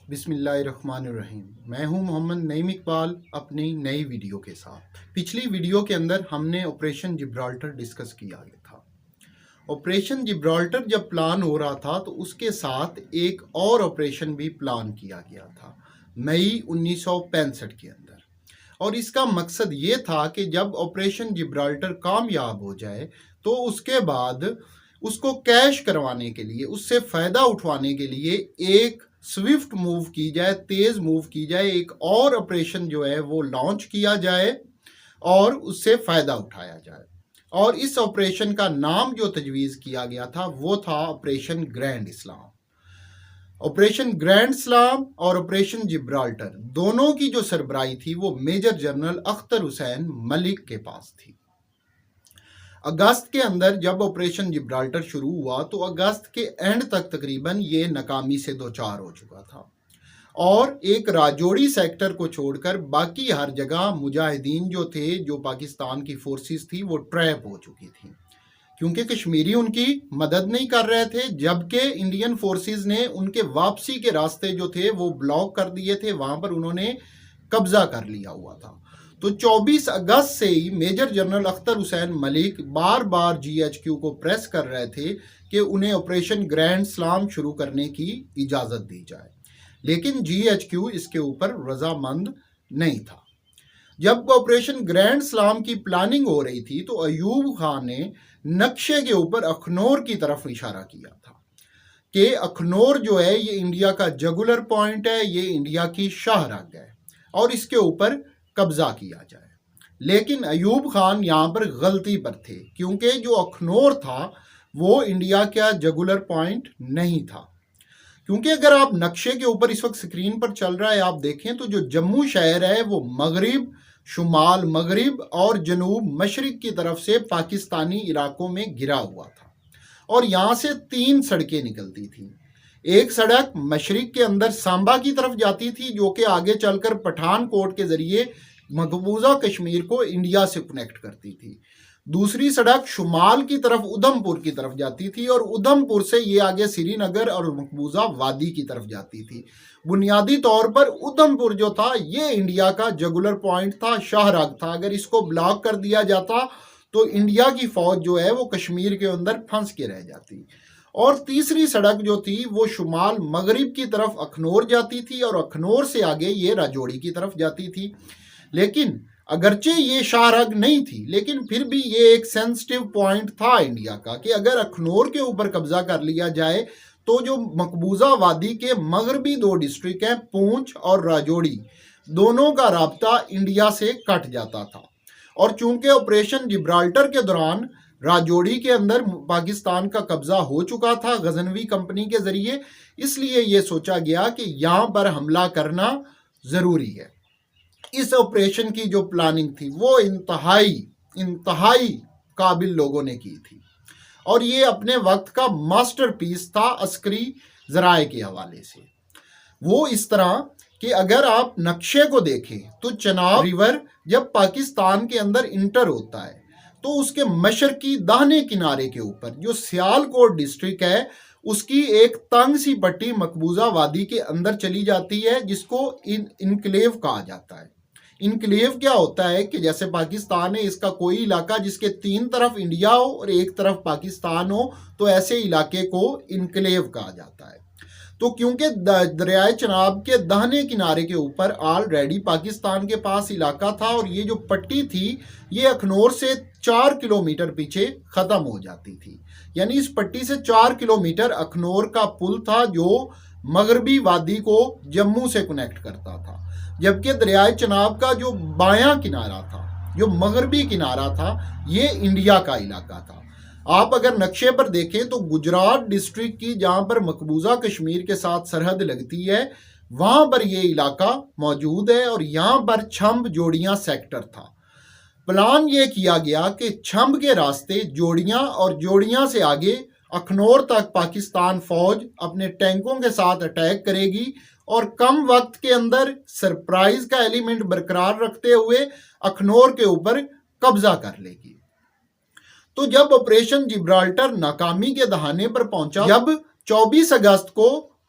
بسم اللہ الرحمن الرحیم۔ میں ہوں محمد نعیم اقبال اپنی نئی ویڈیو کے ساتھ۔ پچھلی ویڈیو کے اندر ہم نے آپریشن جبرالٹر ڈسکس کیا گیا تھا۔ آپریشن جبرالٹر جب پلان ہو رہا تھا تو اس کے ساتھ ایک اور آپریشن بھی پلان کیا گیا تھا مئی 1965 کے اندر، اور اس کا مقصد یہ تھا کہ جب آپریشن جبرالٹر کامیاب ہو جائے تو اس کے بعد اس کو کیش کروانے کے لیے، اس سے فائدہ اٹھوانے کے لیے ایک سوئفٹ موو کی جائے، تیز موو کی جائے، ایک اور آپریشن جو ہے وہ لانچ کیا جائے اور اس سے فائدہ اٹھایا جائے۔ اور اس آپریشن کا نام جو تجویز کیا گیا تھا وہ تھا آپریشن گرینڈ اسلام۔ آپریشن گرینڈ اسلام اور آپریشن جبرالٹر دونوں کی جو سربراہی تھی وہ میجر جنرل اختر حسین ملک کے پاس تھی۔ اگست کے اندر جب آپریشن جبرالٹر شروع ہوا تو اگست کے اینڈ تک تقریباً یہ ناکامی سے دوچار ہو چکا تھا، اور ایک راجوڑی سیکٹر کو چھوڑ کر باقی ہر جگہ مجاہدین جو تھے، جو پاکستان کی فورسز تھی، وہ ٹریپ ہو چکی تھیں، کیونکہ کشمیری ان کی مدد نہیں کر رہے تھے، جبکہ انڈین فورسز نے ان کے واپسی کے راستے جو تھے وہ بلاک کر دیے تھے، وہاں پر انہوں نے قبضہ کر لیا ہوا تھا۔ تو 24 اگست سے ہی میجر جنرل اختر حسین ملک بار بار جی ایچ کیو کو پریس کر رہے تھے کہ انہیں آپریشن گرینڈ اسلام شروع کرنے کی اجازت دی جائے، لیکن جی ایچ کیو اس کے اوپر رضامند نہیں تھا۔ جب آپریشن گرینڈ اسلام کی پلاننگ ہو رہی تھی تو ایوب خان نے نقشے کے اوپر اخنور کی طرف اشارہ کیا تھا کہ اخنور جو ہے یہ انڈیا کا جگولر پوائنٹ ہے، یہ انڈیا کی شاہ رگ ہے، اور اس کے اوپر قبضہ کیا جائے۔ لیکن ایوب خان یہاں پر غلطی پر تھے، کیونکہ جو اخنور تھا وہ انڈیا کا جگولر پوائنٹ نہیں تھا، کیونکہ اگر آپ نقشے کے اوپر اس وقت سکرین پر چل رہا ہے آپ دیکھیں تو جو جموں شہر ہے وہ مغرب، شمال مغرب اور جنوب مشرق کی طرف سے پاکستانی علاقوں میں گرا ہوا تھا، اور یہاں سے 3 سڑکیں نکلتی تھیں۔ ایک سڑک مشرق کے اندر سامبا کی طرف جاتی تھی، جو کہ آگے چل کر پٹھان کوٹ کے ذریعے مقبوضہ کشمیر کو انڈیا سے کنیکٹ کرتی تھی۔ دوسری سڑک شمال کی طرف ادھم پور کی طرف جاتی تھی، اور ادھم پور سے یہ آگے سری نگر اور مقبوضہ وادی کی طرف جاتی تھی۔ بنیادی طور پر ادھم پور جو تھا یہ انڈیا کا جگولر پوائنٹ تھا، شاہ رگ تھا۔ اگر اس کو بلاک کر دیا جاتا تو انڈیا کی فوج جو ہے وہ کشمیر کے اندر پھنس کے رہ جاتی۔ اور تیسری سڑک جو تھی وہ شمال مغرب کی طرف اخنور جاتی تھی، اور اخنور سے آگے یہ راجوڑی کی طرف جاتی تھی۔ لیکن اگرچہ یہ شاہ رگ نہیں تھی، لیکن پھر بھی یہ ایک سینسٹیو پوائنٹ تھا انڈیا کا کہ اگر اخنور کے اوپر قبضہ کر لیا جائے تو جو مقبوضہ وادی کے مغربی 2 ڈسٹرکٹ ہیں، پونچھ اور راجوڑی، دونوں کا رابطہ انڈیا سے کٹ جاتا تھا۔ اور چونکہ آپریشن جبرالٹر کے دوران راجوڑی کے اندر پاکستان کا قبضہ ہو چکا تھا غزنوی کمپنی کے ذریعے، اس لیے یہ سوچا گیا کہ یہاں پر حملہ کرنا ضروری ہے۔ اس آپریشن کی جو پلاننگ تھی وہ انتہائی قابل لوگوں نے کی تھی، اور یہ اپنے وقت کا ماسٹر پیس تھا عسکری ذرائع کے حوالے سے۔ وہ اس طرح کہ اگر آپ نقشے کو دیکھیں تو چناب ریور جب پاکستان کے اندر انٹر ہوتا ہے تو اس کے مشرقی داہنے کنارے کے اوپر جو سیالکوٹ ڈسٹرکٹ ہے اس کی ایک تنگ سی پٹی مقبوضہ وادی کے اندر چلی جاتی ہے، جس کو انکلیو کہا جاتا ہے۔ انکلیو کیا ہوتا ہے کہ جیسے پاکستان ہے، اس کا کوئی علاقہ جس کے 3 طرف انڈیا ہو اور ایک طرف پاکستان ہو تو ایسے علاقے کو انکلیو کہا جاتا ہے۔ تو کیونکہ دریائے چناب کے داہنے کنارے کے اوپر آلریڈی پاکستان کے پاس علاقہ تھا، اور یہ جو پٹی تھی یہ اخنور سے 4 کلومیٹر پیچھے ختم ہو جاتی تھی، یعنی اس پٹی سے 4 کلومیٹر اخنور کا پل تھا جو مغربی وادی کو جموں سے کنیکٹ کرتا تھا، جبکہ دریائے چناب کا جو بایاں کنارہ تھا، جو مغربی کنارہ تھا، یہ انڈیا کا علاقہ تھا۔ آپ اگر نقشے پر دیکھیں تو گجرات ڈسٹرکٹ کی جہاں پر مقبوضہ کشمیر کے ساتھ سرحد لگتی ہے وہاں پر یہ علاقہ موجود ہے، اور یہاں پر چھمب جوڑیاں سیکٹر تھا۔ پلان یہ کیا گیا کہ چھمب کے راستے جوڑیاں اور جوڑیاں سے آگے اخنور تک پاکستان فوج اپنے ٹینکوں کے ساتھ اٹیک کرے گی، اور کم وقت کے اندر سرپرائز کا ایلیمنٹ برقرار رکھتے ہوئے اخنور کے اوپر قبضہ کر لے گی۔ تو جب آپریشن جبرالٹر ناکامی کے دہانے پر پہنچا، جب 24 اگست کو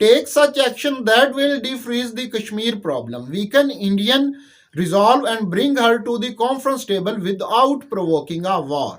Take such action that will defreeze the Kashmir problem, weaken Indian resolve and bring her to the conference table without provoking a war.